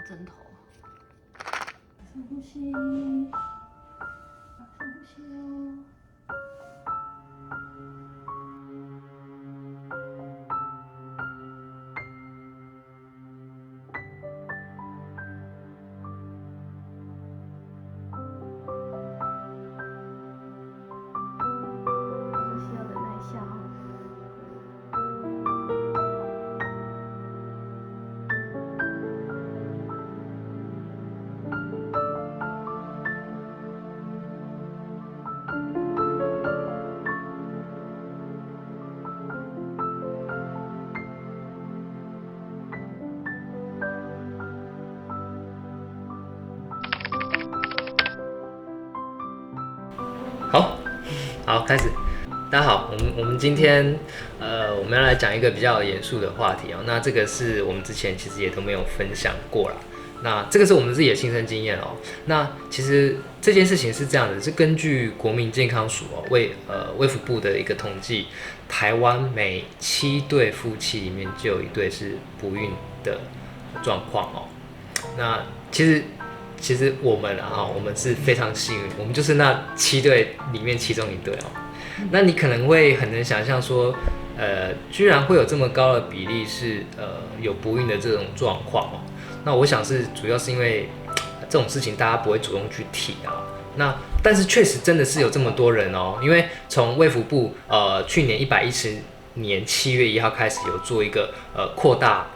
针头。深呼吸，深呼吸哦。呼吸要忍耐一下哦。好，开始。大家好，我们今天我们要来讲一个比较严肃的话题哦。那这个是我们之前其实也都没有分享过啦。那这个是我们自己的亲身经验哦。那其实这件事情是这样的，是根据国民健康署卫福部的一个统计，台湾每7对夫妻里面就有1对是不孕的状况哦。那其实我们我们是非常幸运，我们就是那7对里面其中1对哦。那你可能会很能想象说，居然会有这么高的比例是有不孕的这种状况哦。那我想是主要是因为这种事情大家不会主动去提啊。那但是确实真的是有这么多人哦，因为从卫福部去年110年7月1号开始有做一个扩大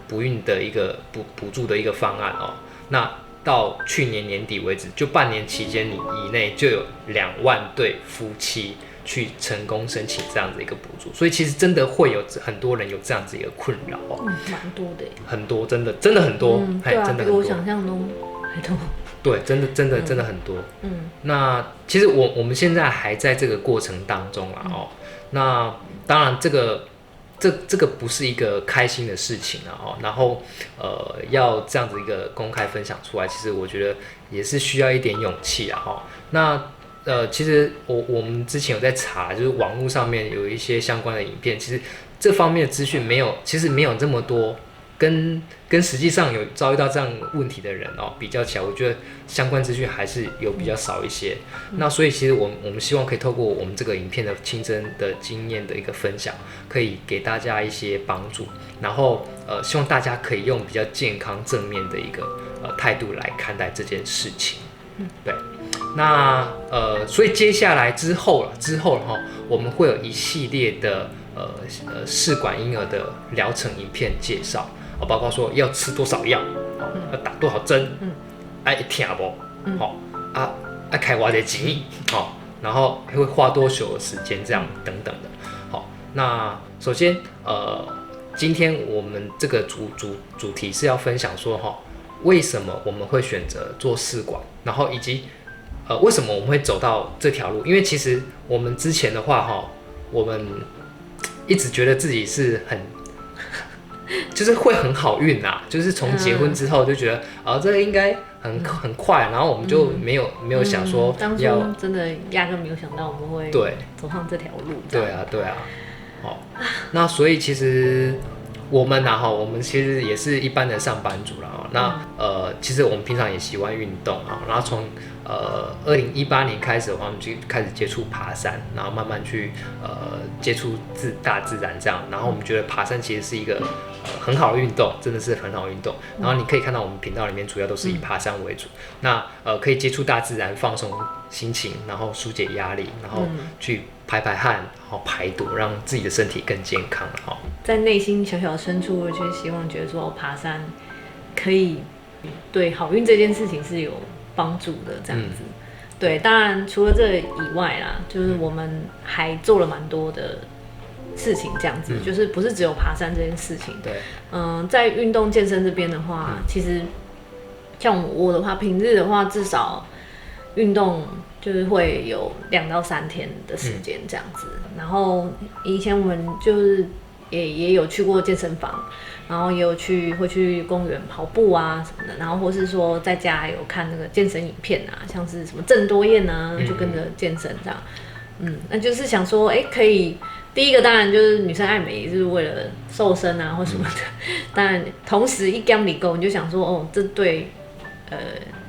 不孕的一个补助的一个方案哦。那到去年年底为止，就半年期间以内就有2万对夫妻去成功申请这样子一个补助，所以其实真的会有很多人有这样子一个困扰哦。蛮多的耶。很多，真的很多，对啊，真的很多，比我想象中还多。对，真的很多。那其实我们现在还在这个过程当中啦哦。那当然这个不是一个开心的事情啊哦，然后要这样子一个公开分享出来，其实我觉得也是需要一点勇气啊哦。那其实我们之前有在查，就是网络上面有一些相关的影片，其实这方面的资讯其实没有这么多，跟实际上有遭遇到这样问题的人哦比较起来，我觉得相关资讯还是有比较少一些。那所以其实我们希望可以透过我们这个影片的亲身的经验的一个分享，可以给大家一些帮助，然后希望大家可以用比较健康正面的一个态度来看待这件事情。对。那所以接下来之后我们会有一系列的试管婴儿的疗程影片介绍，包括说要吃多少药，要打多少针，爱听不，开多少钱，然后会花多久的时间，这样等等的。好，那首先今天我们这个主题是要分享说为什么我们会选择做试管，然后以及为什么我们会走到这条路？因为其实我们之前的话我们一直觉得自己是就是会很好运啊，就是从结婚之后就觉得这个应该很快，然后我们就没有想说当初真的压根没有想到我们会走上这条路。对啊，那所以其实我们我们其实也是一般的上班族啦。那其实我们平常也喜欢运动啊，然后从2018年开始的话，我们就开始接触爬山，然后慢慢去接触大自然这样。然后我们觉得爬山其实是一个很好的运动，真的是很好的运动。然后你可以看到我们频道里面主要都是以爬山为主。那可以接触大自然，放松心情，然后疏解压力，然后去排汗，然后排毒，让自己的身体更健康。在内心小小深处，我就希望觉得说爬山可以对好运这件事情是有帮助的这样子。对，当然除了这以外啦，就是我们还做了蛮多的事情这样子，就是不是只有爬山这件事情。对，在运动健身这边的话，其实像我的话，平日的话至少运动就是会有2到3天的时间这样子。然后以前我们就是也有去过健身房，然后也有会去公园跑步啊什么的，然后或是说在家有看那个健身影片啊，像是什么郑多燕啊，就跟着健身这样。那就是想说，可以第一个当然就是女生爱美，也是为了瘦身啊或什么的。当然，同时一刚理够，你就想说，哦，这对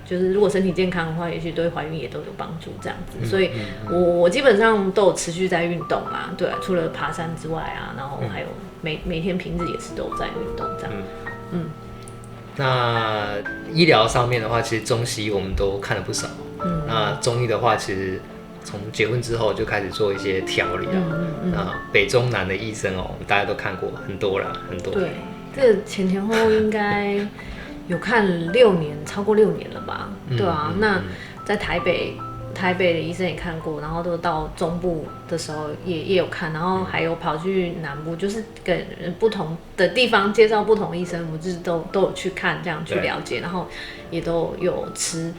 就是如果身体健康的话，也许对怀孕也都有帮助这样子。所以我基本上都有持续在运动啊，对啊，除了爬山之外啊，然后还有每天平日也是都有在运动这样。那医疗上面的话，其实中西医我们都看了不少。那中医的话，其实从结婚之后就开始做一些调理啊。那北中南的医生大家都看过很多了，很多。对，这个前后应该有看6年，超过6年了吧？对啊，那在台北的医生也看过，然后都到中部的时候也有看，然后还有跑去南部，就是跟不同的地方介绍不同医生，我就是都有去看，这样去了解，然后也都有吃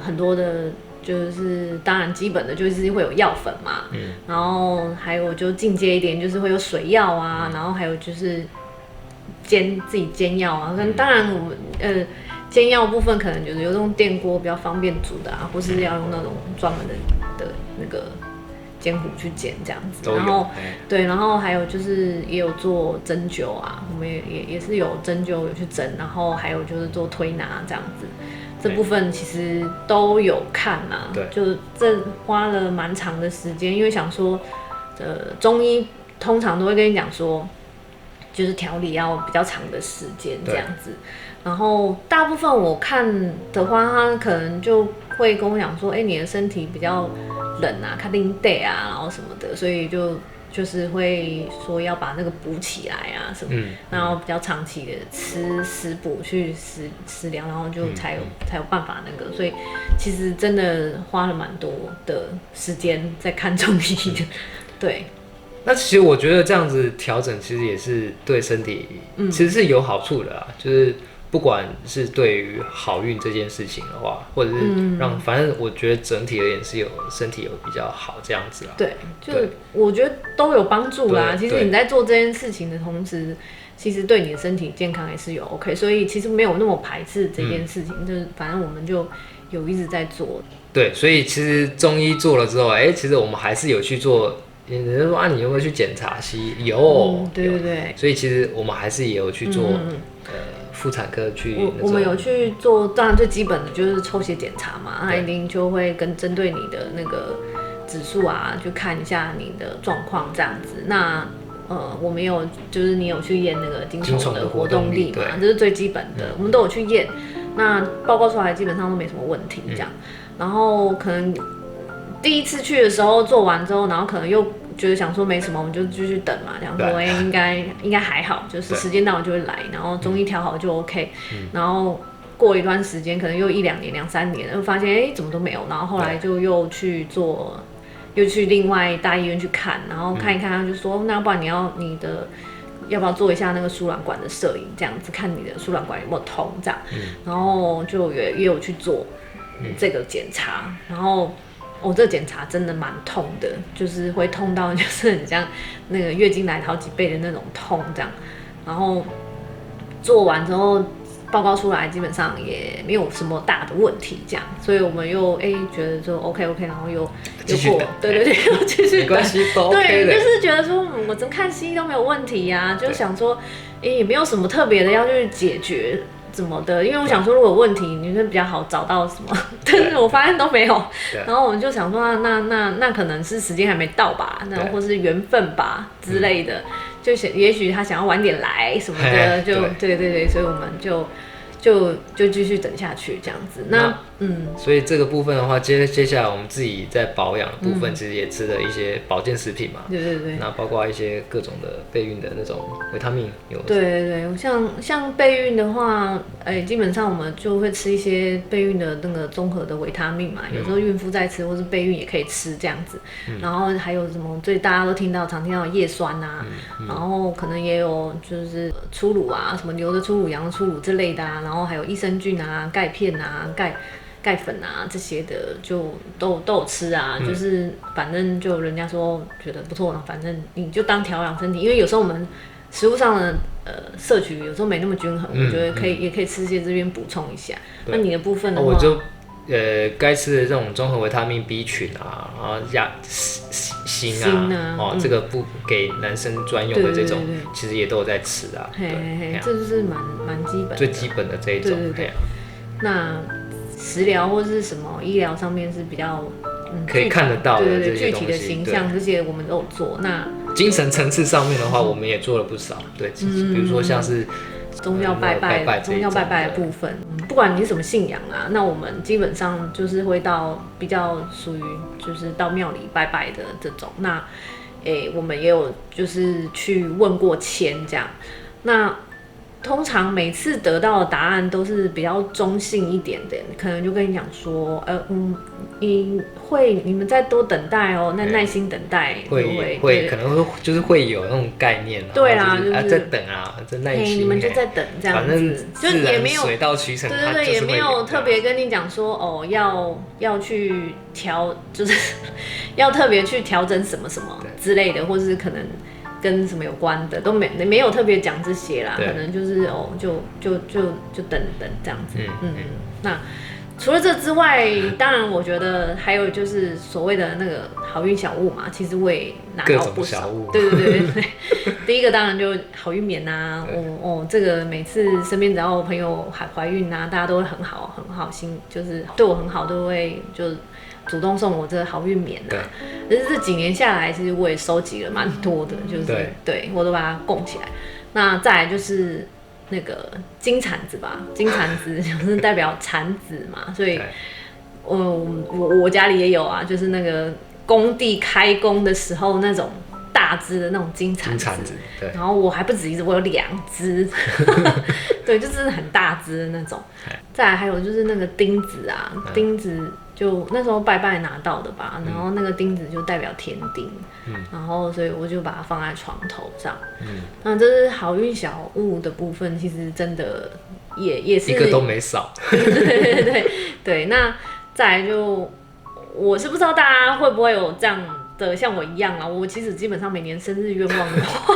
很多的，就是当然基本的就是会有药粉嘛，然后还有就进阶一点就是会有水药啊，然后还有就是自己煎药啊，当然我们煎药部分可能就是有用电锅比较方便煮的啊，或是要用那种专门的那个煎壶去煎这样子。然后对，然后还有就是也有做针灸啊，我们也是有针灸有去针，然后还有就是做推拿这样子。这部分其实都有看啊，就这花了蛮长的时间，因为想说，中医通常都会跟你讲说，就是调理要比较长的时间这样子。然后大部分我看的话，他可能就会跟我讲说，你的身体比较冷啊，卡丁带啊，然后什么的，所以就是会说要把那个补起来啊什么，然后比较长期的吃食补去食疗，然后就才有办法那个，所以其实真的花了蛮多的时间在看中医的，对。那其实我觉得这样子调整，其实也是对身体其实是有好处的啦，就是不管是对于好运这件事情的话，或者是反正我觉得整体而言是身体有比较好这样子啦。对，就是我觉得都有帮助啦。其实你在做这件事情的同时，其实对你的身体健康也是有 OK， 所以其实没有那么排斥这件事情，就是反正我们就有一直在做。对，所以其实中医做了之后，其实我们还是有去做。有人说你有没有去检查西医？有，对对对。所以其实我们还是也有去做妇产科去。我们有去做，当然最基本的就是抽血检查嘛，他一定就会针对你的那个指数啊，去看一下你的状况这样子。那我们有就是你有去验那个精虫的活动力嘛，这是最基本的，我们都有去验。那报告出来基本上都没什么问题这样。然后可能第一次去的时候做完之后，然后可能又觉得想说没什么，我们就继续等嘛，想说应该还好，就是时间到了就会来，然后中医调好就 OK，然后过一段时间，可能又1、2年、2、3年，又发现怎么都没有，然后后来就又去另外大医院去看，然后看一看，他就说那不然你的要不要做一下那个输卵管的摄影，这样子看你的输卵管有没有通这样，然后就也有去做这个检查，然后。这个检查真的蛮痛的，就是会痛到就是很像那个月经来好几倍的那种痛这样。然后做完之后报告出来，基本上也没有什么大的问题这样，所以我们又觉得说 OK， 然后又过，对，又继续等，没关系都 OK 的。对，就是觉得说我怎么看西医都没有问题呀，就想说也没有什么特别的要去解决。怎么的？因为我想说，如果有问题，你就比较好找到什么，但是我发现都没有。然后我们就想说，那可能是时间还没到吧，那或是缘分吧之类的，就也许他想要晚点来什么的，就对，所以我们就继续等下去这样子。所以这个部分的话，接下来我们自己在保养的部分，其实也吃了一些保健食品嘛。对。那包括一些各种的备孕的那种维他命有。对，像备孕的话，基本上我们就会吃一些备孕的那个综合的维他命嘛。有时候孕妇在吃，或是备孕也可以吃这样子。然后还有什么大家都常听到的叶酸啊，然后可能也有就是初乳啊，什么牛的初乳、羊的初乳之类的啊，然后还有益生菌啊、钙片啊、钙粉啊这些的就都有吃啊，就是反正就人家说觉得不错，反正你就当调养身体，因为有时候我们食物上的摄取有时候没那么均衡，我觉得也可以吃些这边补充一下。那你的部分的话，我就该吃的这种综合维他命 B 群啊，然后硒锌啊，这个不给男生专用的这种，对，其实也都有在吃啊。对，这就是蛮基本的，最基本的这一种。对。那食疗或是什么医疗上面是比较可以看得到的，对，具体的形象这些我们都有做。那精神层次上面的话，我们也做了不少。对，比如说像是宗教拜拜的部分，不管你是什么信仰啊，那我们基本上就是会到比较属于就是到庙里拜拜的这种。那我们也有就是去问过签这样。那通常每次得到的答案都是比较中性一点的，可能就跟你讲说，你们再多等待哦，那耐心等待会可能就是会有那种概念，对啦，就是在等啊，在耐心，你们就在等这样子，就也没有水到渠成，对，也没有特别跟你讲说要去调，就是要特别去调整什么什么之类的，或是可能跟什么有关的都没有特别讲这些啦，可能就是就等这样子，那除了这之外，当然我觉得还有就是所谓的那个好运小物嘛，其实我也拿到不少。对。第一个当然就好运棉啊，这个每次身边只要我朋友怀孕啊，大家都会很好心，就是对我很好，都会就主动送我这个好运棉啊。可是这几年下来，其实我也收集了蛮多的，就是对我都把它供起来。那再来就是那个金铲子吧，金铲子就是代表产子嘛，所以我家里也有啊，就是那个工地开工的时候那种大只的那种金铲子，对，然后我还不止一只，我有2只，对，就是很大只的那种。再来还有就是那个钉子啊，钉子就那时候拜拜拿到的吧，然后那个钉子就代表天钉，然后所以我就把它放在床头上。那这是好运小物的部分，其实真的也是一个都没少。对，那再来就我是不知道大家会不会有这样的像我一样啊，我其实基本上每年生日愿望的话，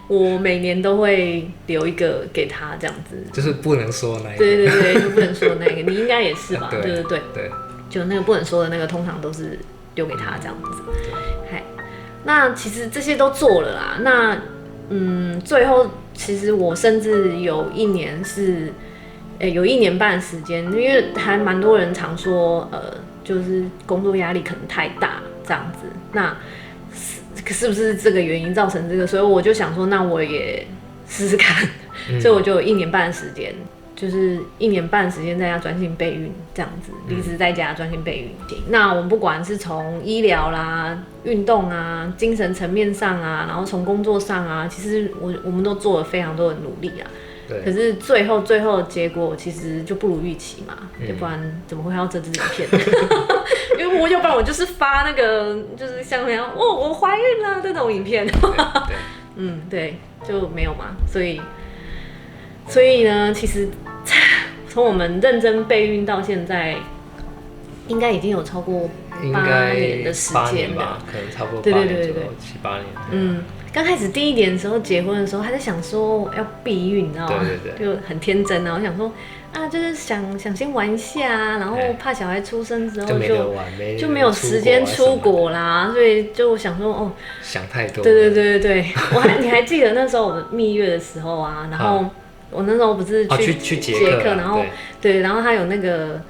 我每年都会留一个给他这样子，就是不能说那个。对，就不能说那个，你应该也是吧？对，就那个不能说的那个，通常都是留给他这样子。那其实这些都做了啦。那最后其实我甚至有1年是，有1年半的时间，因为还蛮多人常说，就是工作压力可能太大这样子。那是不是这个原因造成这个？所以我就想说，那我也试试看。所以我就有1年半的时间，就是1年半的时间在家专心备孕这样子，离职在家专心备孕。那我们不管是从医疗啦、运动啊、精神层面上啊，然后从工作上啊，其实我们都做了非常多的努力啊。可是最后的结果其实就不如预期嘛，要不然怎么会要这支影片？因为要不然我就是发那个就是像那样我怀孕了这种影片，对，就没有嘛。所以呢，其实从我们认真备孕到现在，应该已经有超过8年的时间了，可能差不多8年左右，7、8年。刚开始第1年的时候，结婚的时候，还在想说要避孕，你知道吗？对，就很天真啊，我想说啊，就是想先玩一下啊，然后怕小孩出生之后就没有时间出国啦，所以就想说想太多。对，你还记得那时候我们蜜月的时候啊，然后我那时候不是去捷克，然后对，然后他有那个。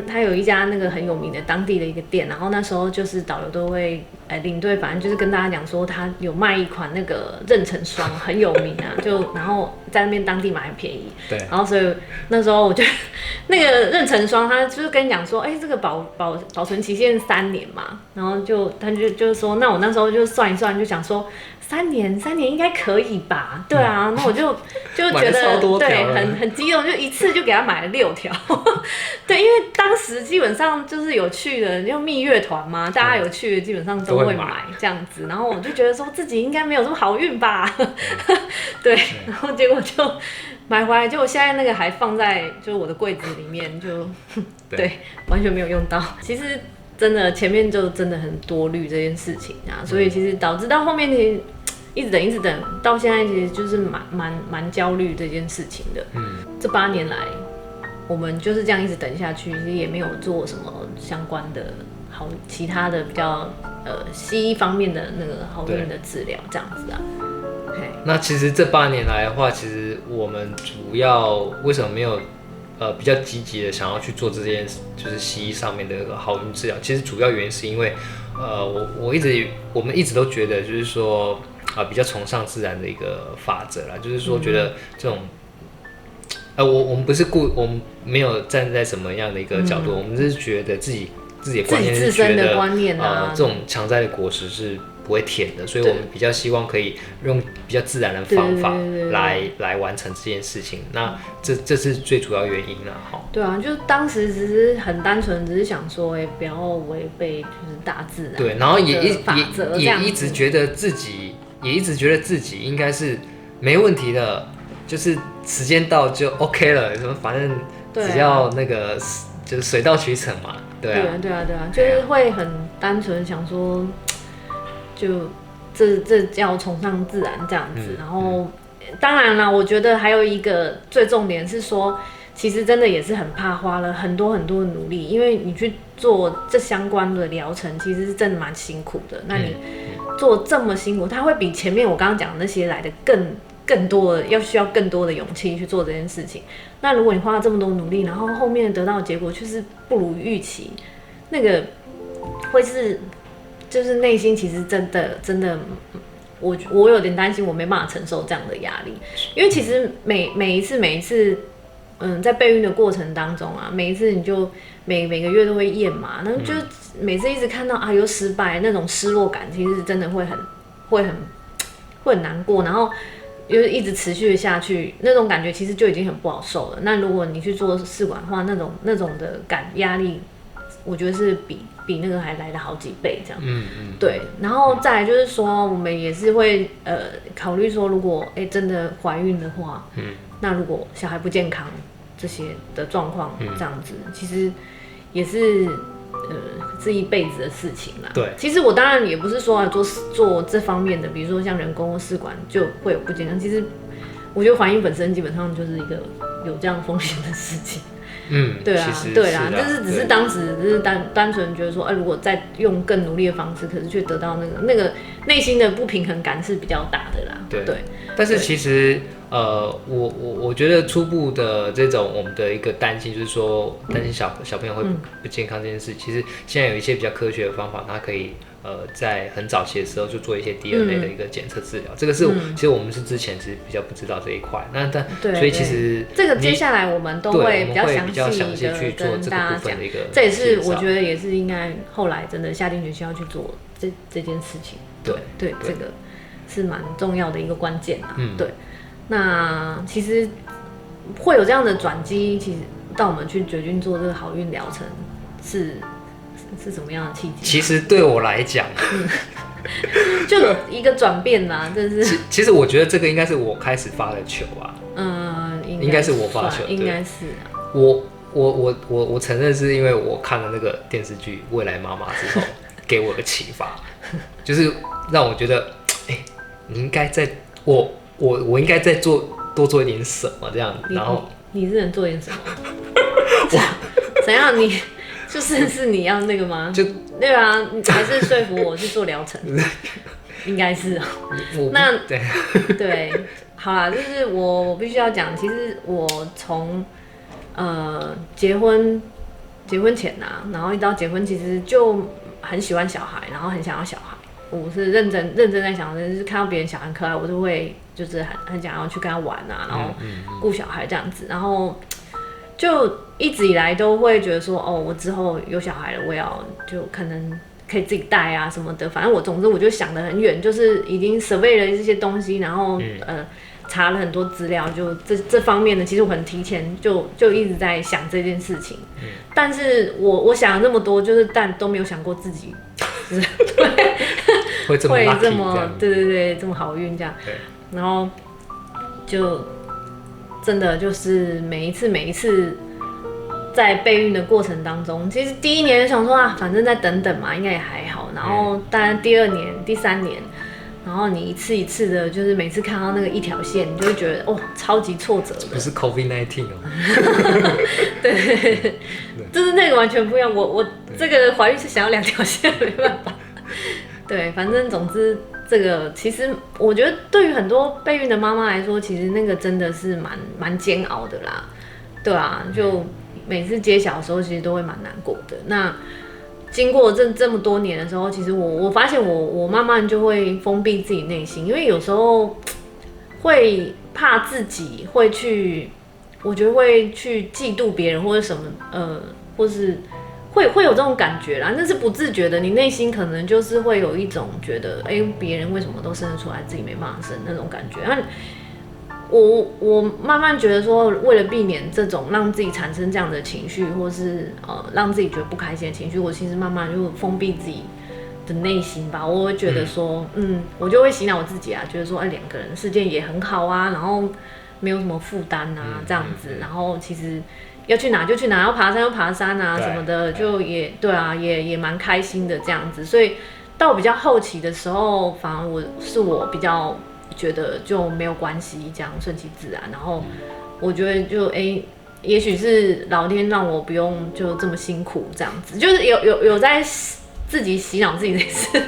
他有一家那个很有名的当地的一个店，然后那时候就是导游都会，领队反正就是跟大家讲说他有卖一款那个妊娠霜，很有名啊，然后在那边当地买很便宜，对，然后所以那时候我就那个妊娠霜，他就是跟你讲说，这个保存期限3年嘛，然后他就说，那我那时候就算一算，就想说。3年应该可以吧？对啊，那我就觉得对，很激动，就一次就给他买了6条。对，因为当时基本上就是有去的，因为蜜月团嘛，大家有去的基本上都会买这样子。然后我就觉得说自己应该没有这么好运吧。对，然后结果就买回来，结果现在那个还放在就是我的柜子里面，就对，完全没有用到。其实真的前面就真的很多虑这件事情啊，所以其实导致到后面其实。一直等，到现在其实就是蛮焦虑这件事情的。这8年来，我们就是这样一直等下去，其实也没有做什么相关的其他的比较西医方面的那个好运的治疗这样子啊。那其实这8年来的话，其实我们主要为什么没有比较积极的想要去做这件就是西医上面的那个好运治疗？其实主要原因是因为我们一直都觉得就是说比较崇尚自然的一个法则啦，就是说觉得这种我们不是我们没有站在什么样的一个角度，我们是觉得自己的观念是觉得这种强摘的果实是不会甜的，所以我们比较希望可以用比较自然的方法来完成这件事情。那这是最主要原因啦。对啊，就当时只是很单纯，只是想说，不要违背就是大自然。对，然后也一直觉得自己应该是没问题的，就是时间到就 OK 了，什么反正只要那个就是水到渠成嘛。对啊，就是会很单纯想说。就这叫崇尚自然这样子，然后当然啦，我觉得还有一个最重点是说，其实真的也是很怕花了很多很多的努力，因为你去做这相关的疗程，其实是真的蛮辛苦的。那你做这么辛苦，它会比前面我刚刚讲的那些来的更多的，需要更多的勇气去做这件事情。那如果你花了这么多努力，然后后面得到的结果却是不如预期，那个会是。就是内心其实真的，我有点担心，我没办法承受这样的压力，因为其实每一次，在备孕的过程当中啊，每一次你就每个月都会验嘛，然后就每次一直看到又失败那种失落感，其实真的会很难过，然后又一直持续下去，那种感觉其实就已经很不好受了。那如果你去做试管的话，那种的压力，我觉得是比那个还来的好几倍这样。对。然后再来就是说，我们也是会考虑说，如果真的怀孕的话，那如果小孩不健康这些的状况，这样子其实也是是一辈子的事情啦。对。其实我当然也不是说做这方面的，比如说像人工试管就会有不健康。其实我觉得怀孕本身基本上就是一个有这样风险的事情。对啊，对啦，就是只是当时只是单纯觉得说，如果再用更努力的方式，可是却得到那个内心的不平衡感是比较大的啦。对。但是其实我觉得初步的这种我们的一个担心，就是说担心小朋友会不健康这件事，其实现在有一些比较科学的方法，它可以在很早期的时候就做一些 DNA 的一个检测治疗，这个是其实我们是之前其实比较不知道这一块，所以其实这个接下来我们都会比较详细去做这个部分的一个，这也是我觉得也是应该后来真的下定决心要去做这件事情。对，这个是蛮重要的一个关键啊。对。那其实会有这样的转机，其实到我们去决定做这个好运疗程是什么样的契机？其实对我来讲，就一个转变啦，真是。其实我觉得这个应该是我开始发的球啊。应该是我发球，应该是啊。我承认是因为我看了那个电视剧《未来妈妈》之后，给我的启发，就是让我觉得，你应该在我应该再多做一点什么这样，然后你是能做点什么？怎样？你是你要那个吗？对啊，还是说服我去做疗程？应该是啊。那对，好啦，就是我必须要讲，其实我从结婚前啊，然后一直到结婚，其实就很喜欢小孩，然后很想要小孩。我是认真在想，就是看到别人小孩很可爱，我都会就是很想要去跟他玩啊，然后顾小孩这样子，然后就一直以来都会觉得说，我之后有小孩了，我要就可能可以自己带啊什么的，反正总之我就想得很远，就是已经 survey 了这些东西，然后查了很多资料，就这方面的，其实我很提前就一直在想这件事情，但是我想了那么多，就是但都没有想过自己。会这么 lucky 对，这么好运这样，然后就真的就是每一次在备孕的过程当中，其实第1年想说反正再等等嘛，应该也还好。然后当然第2年、第3年，然后你一次一次的，就是每次看到那个一条线，你就会觉得哦，超级挫折的。不是 COVID-19 哦。对，就是那个完全不一样。我这个怀孕是想要2条线，没办法。对，反正总之这个其实我觉得对于很多备孕的妈妈来说，其实那个真的是蛮煎熬的啦。对啊，就每次揭晓的时候，其实都会蛮难过的。那经过这么多年的时候，其实我发现我慢慢就会封闭自己内心，因为有时候会怕自己会去，我觉得会去嫉妒别人或者什么或是会有这种感觉啦，那是不自觉的，你内心可能就是会有一种觉得，别人为什么都生得出来，自己没办法生那种感觉。那我慢慢觉得说，为了避免这种让自己产生这样的情绪，或是让自己觉得不开心的情绪，我其实慢慢就封闭自己的内心吧。我会觉得说，我就会洗脑我自己啊，觉得说，2个人世界也很好啊，然后没有什么负担啊，这样子，然后其实要去哪就去哪，要爬山就爬山啊什么的，就也对啊，也蛮开心的这样子。所以到比较后期的时候，反而我比较觉得就没有关系，这样顺其自然。然后我觉得就也许是老天让我不用就这么辛苦，这样子，就是有在自己洗脑自己的事，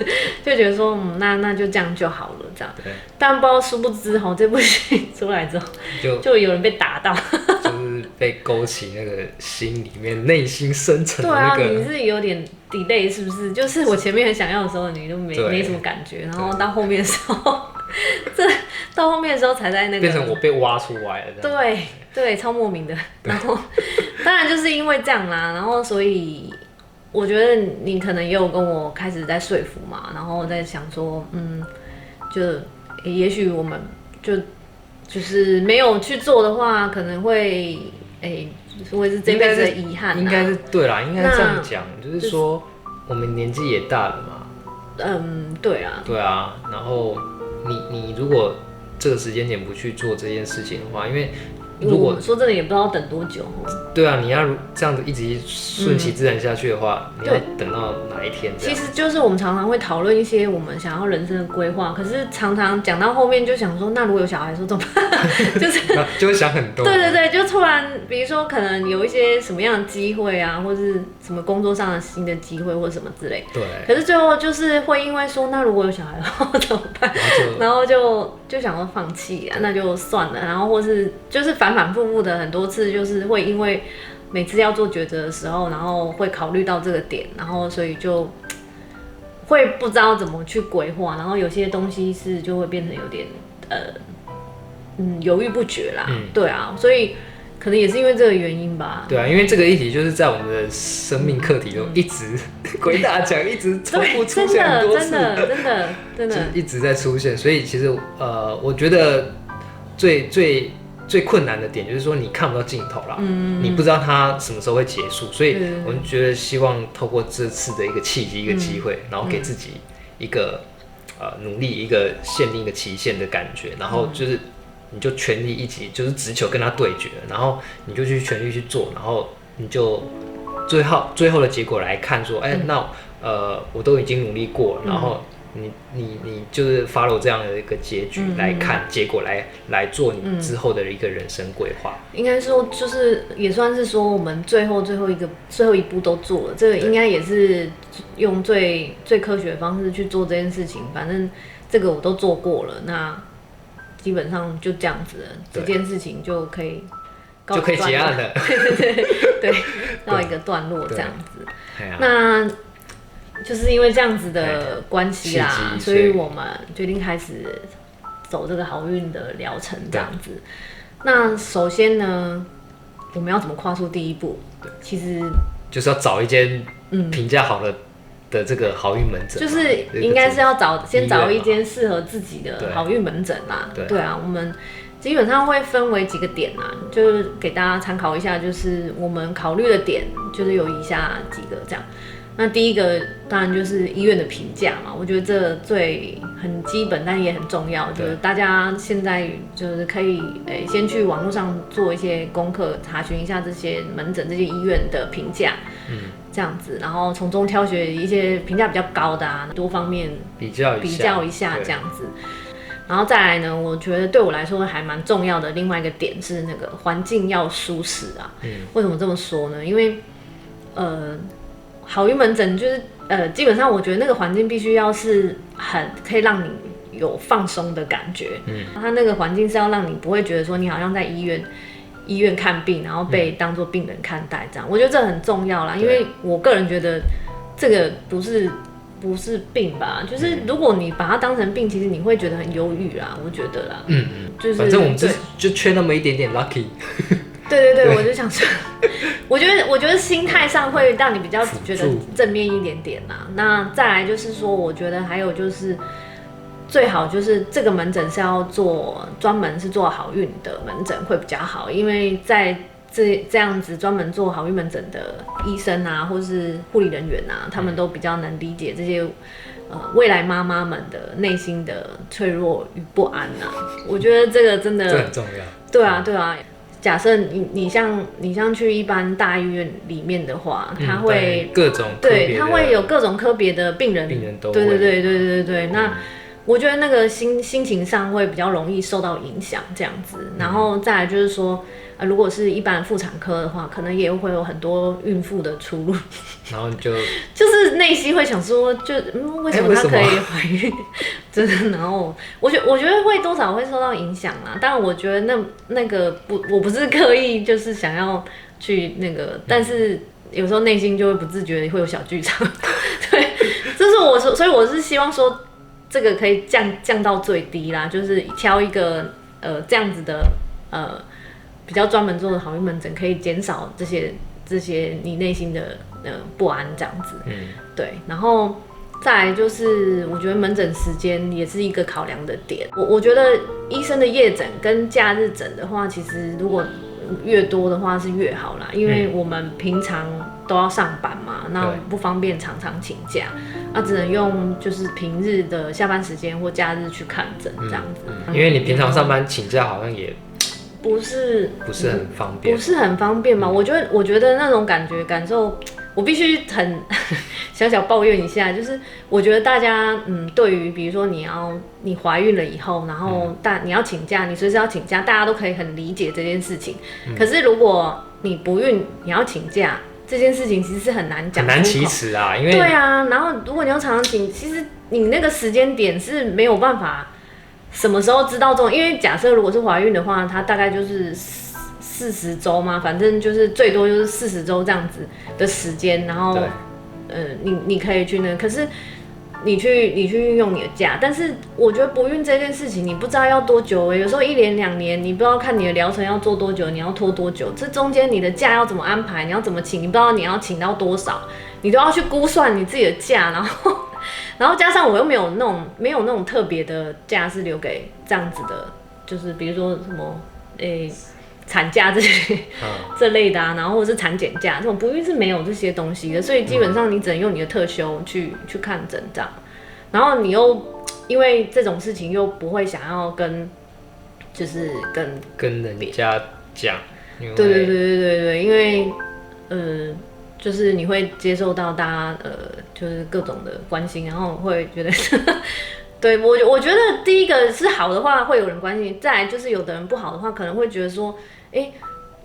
就觉得说那就这样就好了，这样。但不知道殊不知这部戏出来之后，就有人被打到，就是被勾起那个心里面内心深层的那个。对啊，你是有点 delay 是不是？就是我前面很想要的时候，你都没什么感觉，然后到后面的时候。到后面的时候才在那个变成我被挖出来了，对，超莫名的。然后当然就是因为这样啦，然后所以我觉得你可能也有跟我开始在说服嘛，然后在想说，就也许我们就是没有去做的话，可能会会是这辈子的遗憾。应该是对啦，应该这样讲，就是说我们年纪也大了嘛。对啊。对啊，然后。你如果这个时间点不去做这件事情的话，因为如果说真的也不知道等多久。对啊，你要这样子一直顺其自然下去的话，你要等到哪一天？其实就是我们常常会讨论一些我们想要人生的规划，可是常常讲到后面就想说，那如果有小孩说怎么办？就会想很多。对，就突然比如说可能有一些什么样的机会啊，或是什么工作上的新的机会或什么之类。对。可是最后就是会因为说，那如果有小孩的话怎么办？然后就想说放弃啊，那就算了。然后或是就是反复的很多次，就是会因为每次要做抉择的时候，然后会考虑到这个点，然后所以就会不知道怎么去规划，然后有些东西是就会变成有点犹豫不决啦。对啊，所以可能也是因为这个原因吧。对啊，因为这个议题就是在我们的生命课题中一直鬼打墙，一直重复出现很多次，真的一直在出现。所以其实我觉得最困难的点就是说你看不到尽头啦，你不知道它什么时候会结束，所以我们觉得希望透过这次的一个契机、一个机会，然后给自己一个努力、一个限定一个期限的感觉，然后就是你就全力一击，就是直球跟他对决，然后你就去全力去做，然后你就最后的结果来看说，那我都已经努力过了，然后。你就是 follow 這樣的一個結局來看結果來做你之後的一個人生規劃。應該說就是也算是說我們最後一步都做了，這個應該也是用最科學的方式去做這件事情。反正這個我都做過了，那基本上就這樣子了，這件事情就可以結案了。對，到一個段落這樣子。那就是因為這樣子的關係啦，所以我們決定開始走這個好運的療程這樣子。那首先呢，我們要怎麼跨出第一步？其實就是要找一間評價好的這個好運門診，就是應該是要先找一間適合自己的好運門診啦。對啊，我們基本上會分為幾個點啊，就是給大家參考一下，就是我們考慮的點就是有以下幾個這樣。那第一個當然就是醫院的評價嘛，我覺得這很基本，但也很重要，就是大家現在就是可以先去網絡上做一些功課，查詢一下這些門診、這些醫院的評價，这样子，然后从中挑选一些评价比较高的啊，多方面比较一下这样子。然后再来呢，我觉得对我来说还蛮重要的另外一个点是那个环境要舒适啊。为什么这么说呢？因为好运门诊就是基本上我觉得那个环境必须要是很可以让你有放松的感觉。它那个环境是要让你不会觉得说你好像在医院看病，然后被当作病人看待这样。我觉得这很重要啦，因为我个人觉得这个不是病吧，就是如果你把它当成病，其实你会觉得很忧郁啦，我觉得啦。就是反正我们就缺那么一点点 lucky。对，我就想说，我觉得心态上会让你比较觉得正面一点点啦。那再来就是说，我觉得还有就是最好就是这个门诊是要专门是做好运的门诊会比较好，因为在这样子专门做好运门诊的医生啊，或是护理人员啊，他们都比较能理解这些未来妈妈们的内心的脆弱与不安啊。我觉得这个真的这很重要。对啊。假设你像去一般大医院里面的话，他会各种对，他会有各种科别的病人都会对。那我觉得那个心情上会比较容易受到影响，这样子。然后再来就是说，如果是一般妇产科的话，可能也会有很多孕妇的出路。然后就是内心会想说，为什么她可以怀孕？真的，然后我觉得会多少会受到影响啦。当然，我觉得那个我不是刻意就是想要去那个，但是有时候内心就会不自觉会有小剧场。对，这是所以我是希望说。这个可以降到最低啦，就是挑一个这样子的比较专门做的好运门诊，可以减少这些你内心的不安这样子。对，然后再来就是我觉得门诊时间也是一个考量的点。我觉得医生的夜诊跟假日诊的话，其实如果越多的话是越好啦，因为我们平常都要上班嘛，那不方便常常请假，那只能用就是平日的下班时间或假日去看诊这样子。因为你平常上班请假好像也不是很方便，不是很方便嘛？我觉得那种感受，我必须很小小抱怨一下，就是我觉得大家对于比如说你怀孕了以后，然后你要请假，你随时要请假，大家都可以很理解这件事情。可是如果你不孕，你要请假这件事情其实是很难讲，很难启齿啊，因为对啊。然后如果你要常常请，其实你那个时间点是没有办法什么时候知道这种，因为假设如果是怀孕的话，它大概就是40周嘛，反正就是最多就是40周这样子的时间，然后你可以去那个，可是你去运用你的假，但是我觉得不孕这件事情你不知道要多久有时候1年2年，你不知道看你的疗程要做多久，你要拖多久，这中间你的假要怎么安排，你要怎么请，你不知道你要请到多少，你都要去估算你自己的假，然后加上我又没有那种特别的假是留给这样子的，就是比如说什么产假这类的啊，然后或者是产检假这种不孕是没有这些东西的，所以基本上你只能用你的特休去看诊这样，然后你又因为这种事情又不会想要跟人家讲，对，因为就是你会接受到大家就是各种的关心，然后会觉得对，我觉得第一个是好的话会有人关心，再来就是有的人不好的话可能会觉得说，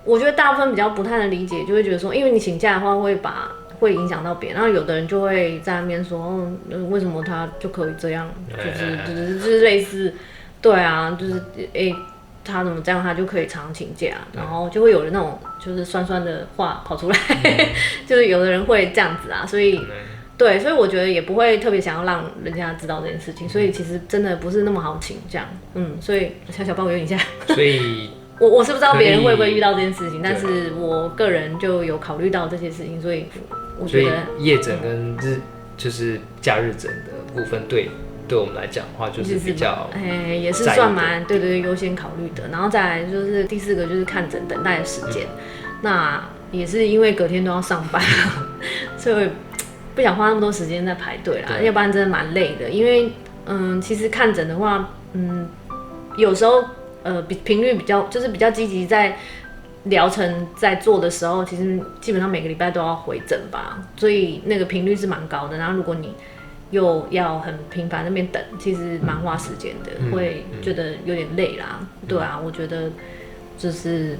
我觉得大部分比较不太能理解，就会觉得说，因为你请假的话会影响到别人，然后有的人就会在那边说，为什么他就可以这样，就是类似，对啊，就是他怎么这样他就可以常请假，然后就会有那种就是酸酸的话跑出来，就是有的人会这样子啊，所以。对，所以我觉得也不会特别想要让人家知道这件事情，所以其实真的不是那么好请这样，所以小抱怨一下。所以我是不知道别人会不会遇到这件事情，但是我个人就有考虑到这些事情，所以我觉得夜诊跟就是假日诊的部分，对我们来讲的话，就是比较也是算蛮对优先考虑的。然后再来就是第4个就是看诊等待的时间，那也是因为隔天都要上班，所以。不想花那么多时间在排队啦，要不然真的蛮累的。因为其实看诊的话，有时候频率比较积极在疗程在做的时候，其实基本上每个礼拜都要回诊吧，所以那个频率是蛮高的。然后如果你又要很频繁那边等，其实蛮花时间的，会觉得有点累啦。对啊，我觉得就是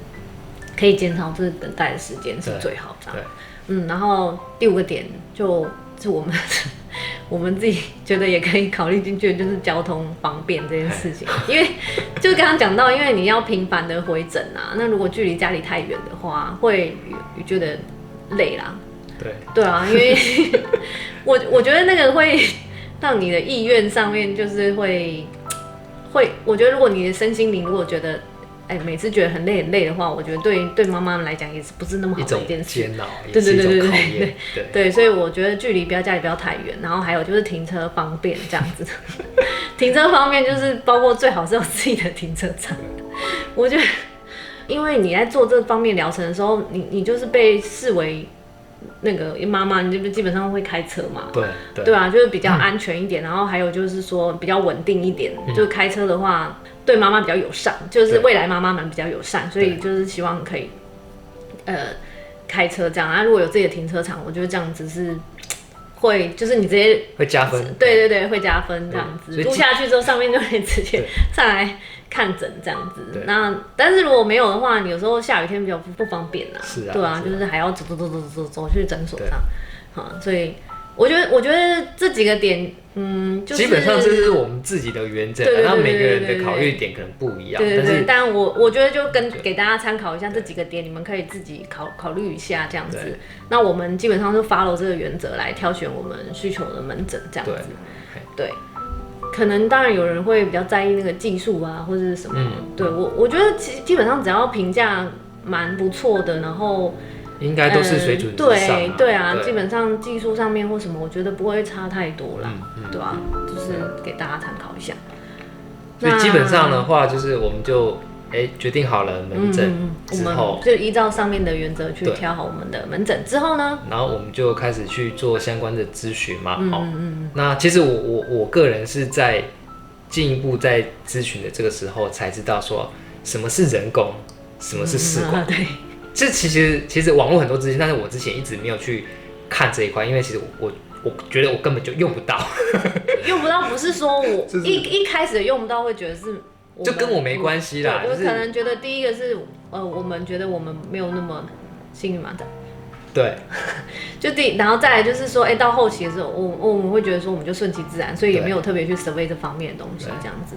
可以减少这个等待的时间是最好的。然后第5个点就是我们自己觉得也可以考虑进去的，就是交通方便这件事情。因为就是刚刚讲到，因为你要频繁的回诊啊，那如果距离家里太远的话，会觉得累啦。对啊，因为我觉得那个会让你的意愿上面就是会，我觉得如果你的身心灵如果觉得每次觉得很累的话，我觉得对妈妈们来讲也是不是那么好的一件事。煎熬，也是一种考验。对，所以我觉得距离家里不要太远，然后还有就是停车方便这样子。停车方便就是包括最好是有自己的停车场。我觉得，因为你在做这方面疗程的时候，你就是被视为那个妈妈，你就基本上会开车嘛。对啊，就是比较安全一点，然后还有就是说比较稳定一点。就开车的话，对妈妈比较友善，就是未来妈妈们比较友善，所以就是希望可以开车这样啊。如果有自己的停车场，我觉得这样子是会，就是你直接会加分。对，会加分这样子。录下去之后，上面就可以直接上来看诊这样子。那但是如果没有的话，你有时候下雨天比较不方便啊。是啊。对啊，就是还要走去诊所上。所以我觉得这几个点，就是基本上这是我们自己的原则，那每个人的考虑点可能不一样。对，但我觉得就给大家参考一下这几个点，你们可以自己考虑一下这样子。那我们基本上就 follow 这个原则来挑选我们需求的门诊这样子。对，可能当然有人会比较在意那个技术啊，或者是什么。对我觉得基本上只要评价蛮不错的，然后应该都是水准之上。对啊，基本上技术上面或什么，我觉得不会差太多啦。对啊，就是给大家参考一下。所以基本上的话，就是我们就决定好了门诊之后，我们就依照上面的原则去挑好我们的门诊之后呢，然后我们就开始去做相关的咨询嘛。那其实我个人是在进一步在咨询的这个时候才知道说什么是人工，什么是试管。对。这其实网络很多资讯，但是我之前一直没有去看这一块，因为其实我觉得我根本就用不到。用不到不是说我一开始用不到会觉得是就跟我没关系啦。我可能觉得第一个是我们觉得我们没有那么幸运嘛。对。然后再来就是说，到后期的时候，我们会觉得说我们就顺其自然，所以也没有特别去 survey 这方面的东西这样子。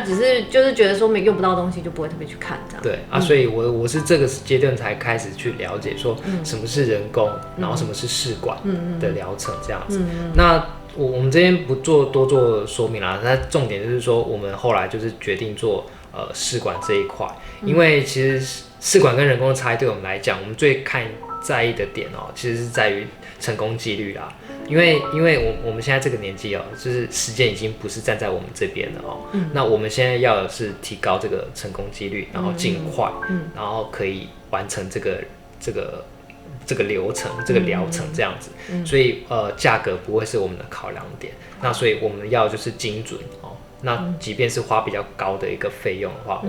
只是就是觉得说没用不到的东西就不会特别去看这样。对啊，所以我是这个阶段才开始去了解说什么是人工，然后什么是试管的疗程这样子。那我们这边不多做说明啦，那重点就是说我们后来就是决定做试管这一块，因为其实试管跟人工的差异对我们来讲，我们最在意的点其实是在于成功几率啦。因为我们现在这个年纪就是时间已经不是站在我们这边了那我们现在要的是提高这个成功几率，然后尽快，然后可以完成这个流程、这个疗程这样子。所以价格不会是我们的考量点。那所以我们要就是精准那即便是花比较高的一个费用的话，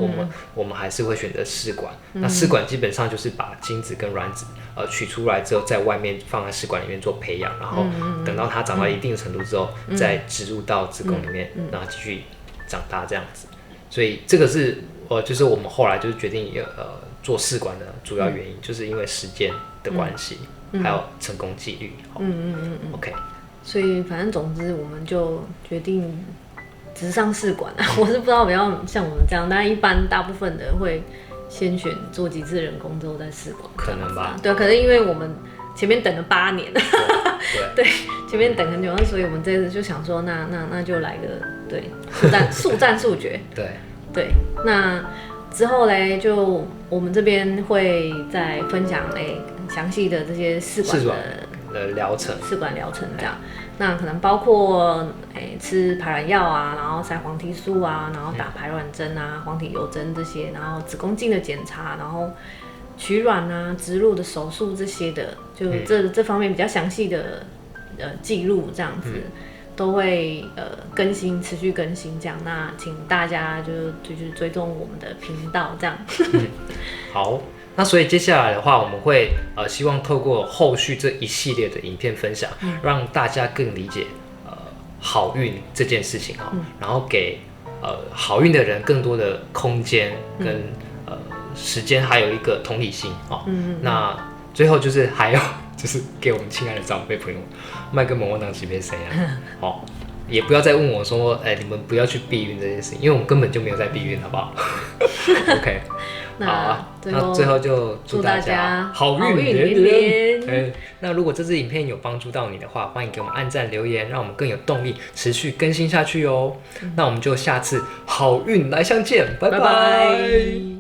我们还是会选择试管。那试管基本上就是把精子跟卵子取出来之后，在外面放在试管里面做培养，然后等到它长到一定的程度之后，再植入到子宫里面，然后继续长大这样子。所以这个是就是我们后来就是决定做试管的主要原因，就是因为时间的关系，还有成功几率。OK。所以反正总之我们就决定直上试管我是不知道比较像我们这样，但一般大部分的人会先选做几次人工之后再试管，可能吧？对，可能因为我们前面等了8年，对，前面等很久，所以我们这次就想说，那就来个速战速决，对，那之后嘞，就我们这边会再分享详细的这些试管的疗程，试管疗程这样。那可能包括吃排卵药啊，然后塞黄体素啊，然后打排卵针啊、黄体油针这些，然后子宫镜的检查，然后取卵啊、植入的手术这些的，就这方面比较详细的记录这样子，都会持续更新这样。那请大家就是追踪我们的频道这样。好。那所以接下来的话，我们会希望透过后续这一系列的影片分享，让大家更理解好运这件事情哈，然后给好运的人更多的空间跟时间，还有一个同理心啊。那最后就是还有就是给我们亲爱的长辈朋友，卖个萌萌当几杯谁啊？好。也不要再问我说，你们不要去避孕这件事情，因为我们根本就没有在避孕，好不好？OK， 好啊，那最后就祝大家好运连连。那如果这支影片有帮助到你的话，欢迎给我们按赞留言，让我们更有动力持续更新下去哦。那我们就下次好运来相见，拜拜。